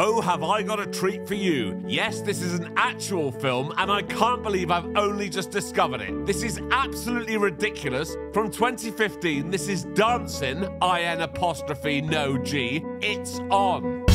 Oh, have I got a treat for you? Yes, this is an actual film, and I can't believe I've only just discovered it. This is absolutely ridiculous. From 2015, this is Dancin, I-N' no G. It's on.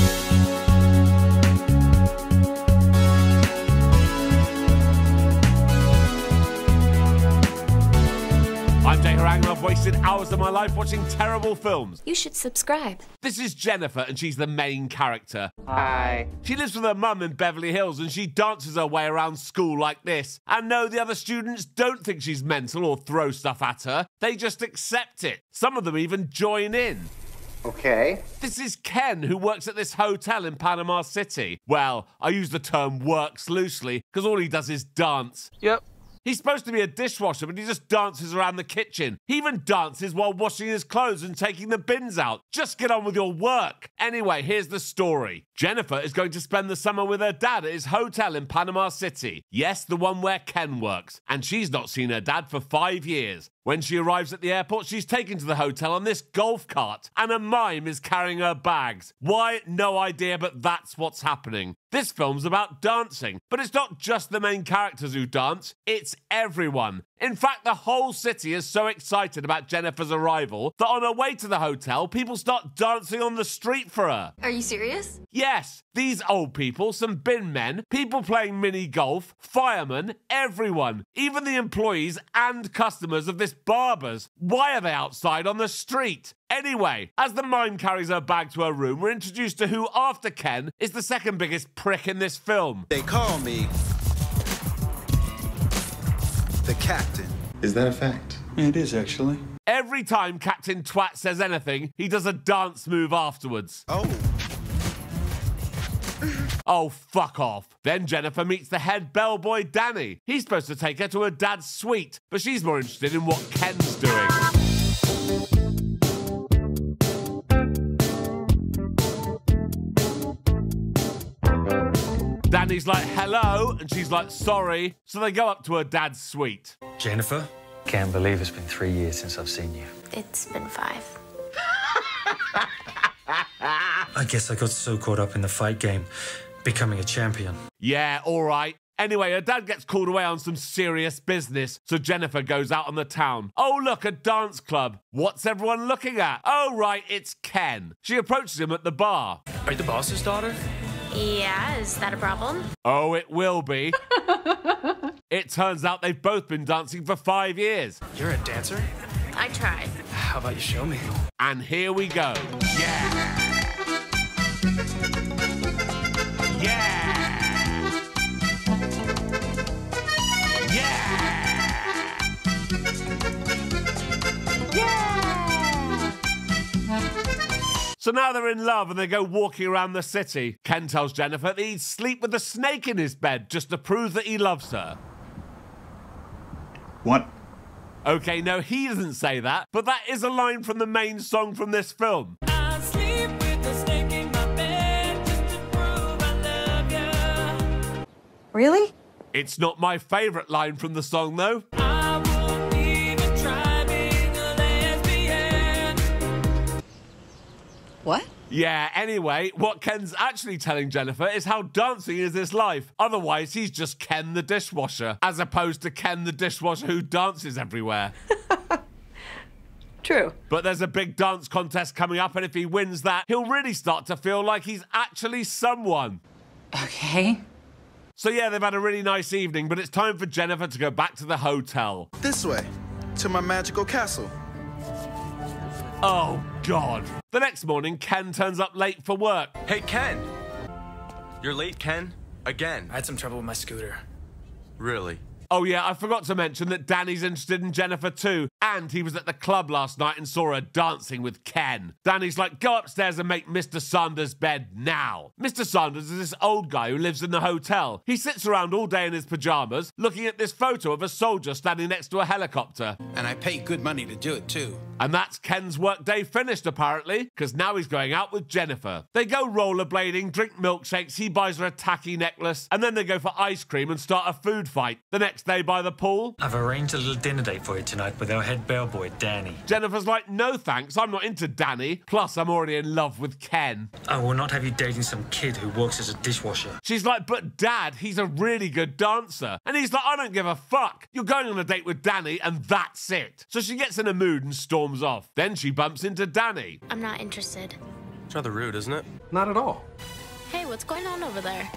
I'm Jay Harangue and I've wasted hours of my life watching terrible films. You should subscribe. This is Jennifer and she's the main character. Hi. She lives with her mum in Beverly Hills and she dances her way around school like this. And no, the other students don't think she's mental or throw stuff at her. They just accept it. Some of them even join in. Okay. This is Ken, who works at this hotel in Panama City. Well, I use the term works loosely because all he does is dance. Yep. He's supposed to be a dishwasher, but he just dances around the kitchen. He even dances while washing his clothes and taking the bins out. Just get on with your work. Anyway, here's the story. Jennifer is going to spend the summer with her dad at his hotel in Panama City. Yes, the one where Ken works. And she's not seen her dad for 5 years. When she arrives at the airport, she's taken to the hotel on this golf cart, and a mime is carrying her bags. Why? No idea, but that's what's happening. This film's about dancing, but it's not just the main characters who dance, it's everyone. In fact, the whole city is so excited about Jennifer's arrival that on her way to the hotel, people start dancing on the street for her. Are you serious? Yes, these old people, some bin men, people playing mini golf, firemen, everyone, even the employees and customers of this barber's. Why are they outside on the street? Anyway, as the mime carries her bag to her room, we're introduced to who, after Ken, is the second biggest prick in this film. They call me the captain. Is that a fact? It is, actually. Every time Captain Twat says anything, he does a dance move afterwards. Oh. Oh, fuck off. Then Jennifer meets the head bellboy, Danny. He's supposed to take her to her dad's suite, but she's more interested in what Ken's doing. Danny's like, hello, and she's like, sorry. So they go up to her dad's suite. Jennifer, can't believe it's been 3 years since I've seen you. It's been 5. I guess I got so caught up in the fight game, becoming a champion. Yeah, all right. Anyway, her dad gets called away on some serious business, so Jennifer goes out on the town. Oh, look, a dance club. What's everyone looking at? Oh, right, it's Ken. She approaches him at the bar. Are you the boss's daughter? Yeah, is that a problem? Oh, it will be. It turns out they've both been dancing for 5 years. You're a dancer? I tried. How about you show me? And here we go. Yeah! Yeah! Yeah! Yeah! So now they're in love and they go walking around the city. Ken tells Jennifer that he'd sleep with a snake in his bed just to prove that he loves her. What? Okay, no, he doesn't say that, but that is a line from the main song from this film. I sleep with a snake in my bed just to prove I love you. Really? It's not my favourite line from the song, though. I won't even try being a lesbian. What? Yeah, anyway, what Ken's actually telling Jennifer is how dancing is his life. Otherwise, he's just Ken the dishwasher, as opposed to Ken the dishwasher who dances everywhere. True. But there's a big dance contest coming up, and if he wins that, he'll really start to feel like he's actually someone. Okay. So yeah, they've had a really nice evening, but it's time for Jennifer to go back to the hotel. This way, to my magical castle. Oh, God. The next morning, Ken turns up late for work. Hey, Ken! You're late, Ken? Again. I had some trouble with my scooter. Really? Oh yeah, I forgot to mention that Danny's interested in Jennifer too, and he was at the club last night and saw her dancing with Ken. Danny's like, go upstairs and make Mr. Sanders' bed now. Mr. Sanders is this old guy who lives in the hotel. He sits around all day in his pajamas, looking at this photo of a soldier standing next to a helicopter. And I pay good money to do it, too. And that's Ken's workday finished, apparently, because now he's going out with Jennifer. They go rollerblading, drink milkshakes, he buys her a tacky necklace, and then they go for ice cream and start a food fight. The next day by the pool. I've arranged a little dinner date for you tonight with our head bellboy, Danny. Jennifer's like, no thanks, I'm not into Danny. Plus, I'm already in love with Ken. I will not have you dating some kid who works as a dishwasher. She's like, but Dad, he's a really good dancer. And he's like, I don't give a fuck. You're going on a date with Danny and that's it. So she gets in a mood and storms off. Then she bumps into Danny. I'm not interested. It's rather rude, isn't it? Not at all. Hey, what's going on over there?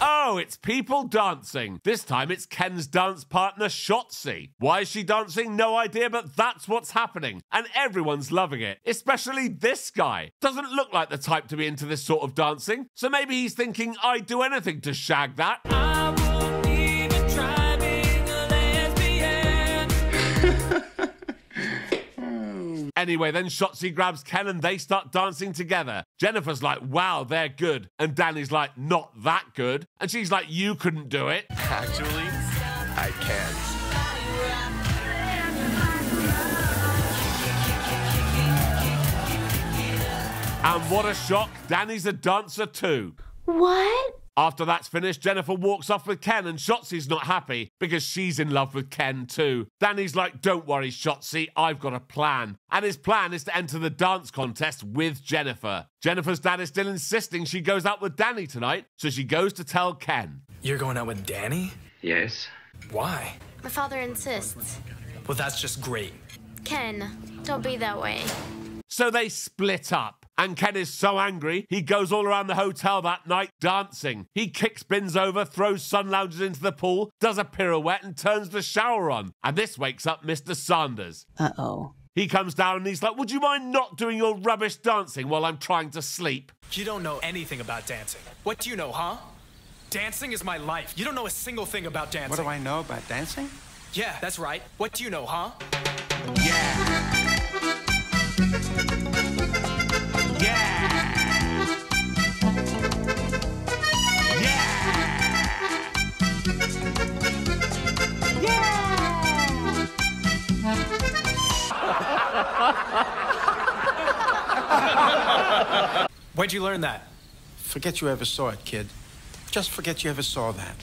Oh, it's people dancing. This time it's Ken's dance partner, Shotzi. Why is she dancing? No idea, but that's what's happening. And everyone's loving it, especially this guy. Doesn't look like the type to be into this sort of dancing. So maybe he's thinking, I'd do anything to shag that. I wouldn't even try being a lesbian. Anyway, then Shotzi grabs Ken and they start dancing together. Jennifer's like, wow, they're good. And Danny's like, not that good. And she's like, you couldn't do it. Actually, I can't. And what a shock, Danny's a dancer too. What? After that's finished, Jennifer walks off with Ken and Shotzi's not happy because she's in love with Ken too. Danny's like, don't worry, Shotzi, I've got a plan. And his plan is to enter the dance contest with Jennifer. Jennifer's dad is still insisting she goes out with Danny tonight, so she goes to tell Ken. You're going out with Danny? Yes. Why? My father insists. Well, that's just great. Ken, don't be that way. So they split up. And Ken is so angry, he goes all around the hotel that night dancing. He kicks bins over, throws sun loungers into the pool, does a pirouette and turns the shower on. And this wakes up Mr. Sanders. Uh-oh. He comes down and he's like, would you mind not doing your rubbish dancing while I'm trying to sleep? You don't know anything about dancing. What do you know, huh? Dancing is my life. You don't know a single thing about dancing. What do I know about dancing? Yeah, that's right. What do you know, huh? Yeah. Where'd you learn that? Forget you ever saw it, kid. Just forget you ever saw that.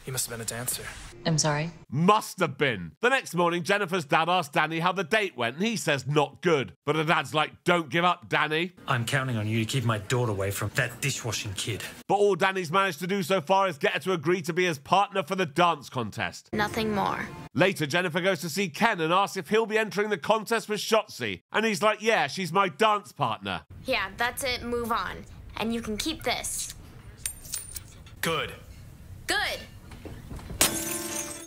You must have been a dancer. I'm sorry. Must have been. The next morning, Jennifer's dad asks Danny how the date went, and he says not good. But her dad's like, don't give up, Danny. I'm counting on you to keep my daughter away from that dishwashing kid. But all Danny's managed to do so far is get her to agree to be his partner for the dance contest. Nothing more. Later, Jennifer goes to see Ken and asks if he'll be entering the contest with Shotzi. And he's like, yeah, she's my dance partner. Yeah, that's it. Move on. And you can keep this. Good. Good.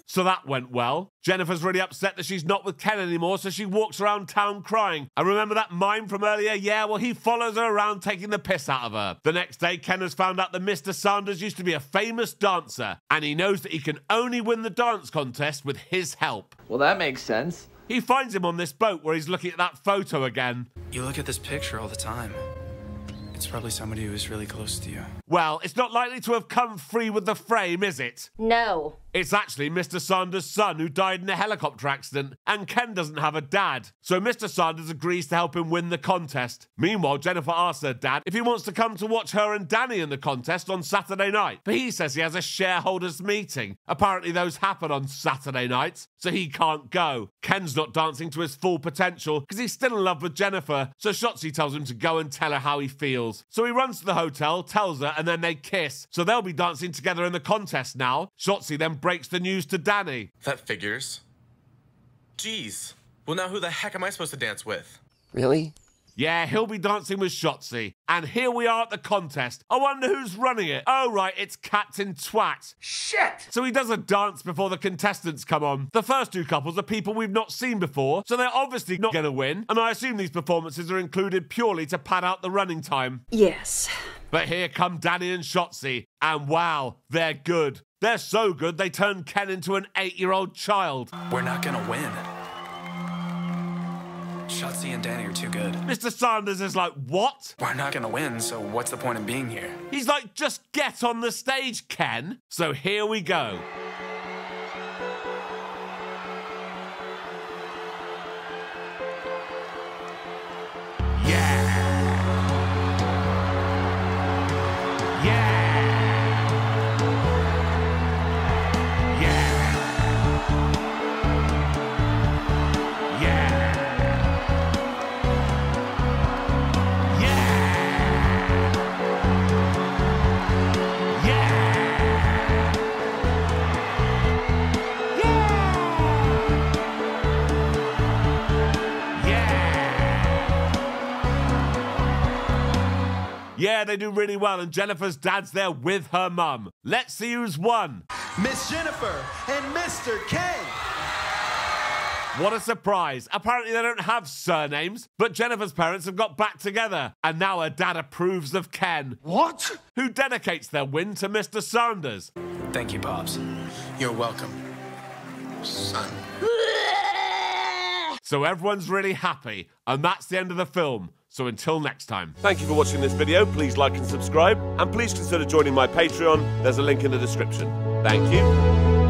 So that went well. Jennifer's really upset that she's not with Ken anymore, so she walks around town crying. And remember that mime from earlier? Yeah, well, he follows her around taking the piss out of her. The next day, Ken has found out that Mr. Sanders used to be a famous dancer, and he knows that he can only win the dance contest with his help. Well, that makes sense. He finds him on this boat where he's looking at that photo again. You look at this picture all the time. It's probably somebody who is really close to you. Well, it's not likely to have come free with the frame, is it? No. It's actually Mr. Sanders' son who died in a helicopter accident, and Ken doesn't have a dad. So Mr. Sanders agrees to help him win the contest. Meanwhile, Jennifer asks her dad if he wants to come to watch her and Danny in the contest on Saturday night. But he says he has a shareholders meeting. Apparently those happen on Saturday nights, so he can't go. Ken's not dancing to his full potential because he's still in love with Jennifer, so Shotzi tells him to go and tell her how he feels. So he runs to the hotel, tells her, and then they kiss. So they'll be dancing together in the contest now. Shotzi then breaks the news to Danny. That figures. Jeez. Well, now who the heck am I supposed to dance with? Really? Yeah, he'll be dancing with Shotzi. And here we are at the contest. I wonder who's running it. Oh, right, it's Captain Twat. Shit! So he does a dance before the contestants come on. The first two couples are people we've not seen before, so they're obviously not going to win. And I assume these performances are included purely to pad out the running time. Yes. But here come Danny and Shotzi. And wow, they're good. They're so good, they turn Ken into an 8-year-old child. We're not gonna win. Shotzi and Danny are too good. Mr. Sanders is like, what? We're not gonna win, so what's the point in being here? He's like, just get on the stage, Ken. So here we go. Yeah, they do really well, and Jennifer's dad's there with her mum. Let's see who's won. Miss Jennifer and Mr. Ken. What a surprise. Apparently they don't have surnames, but Jennifer's parents have got back together, and now her dad approves of Ken. What? Who dedicates their win to Mr. Sanders. Thank you, Pops. You're welcome, son. So everyone's really happy, and that's the end of the film. So until next time. Thank you for watching this video. Please like and subscribe, and please consider joining my Patreon. There's a link in the description. Thank you.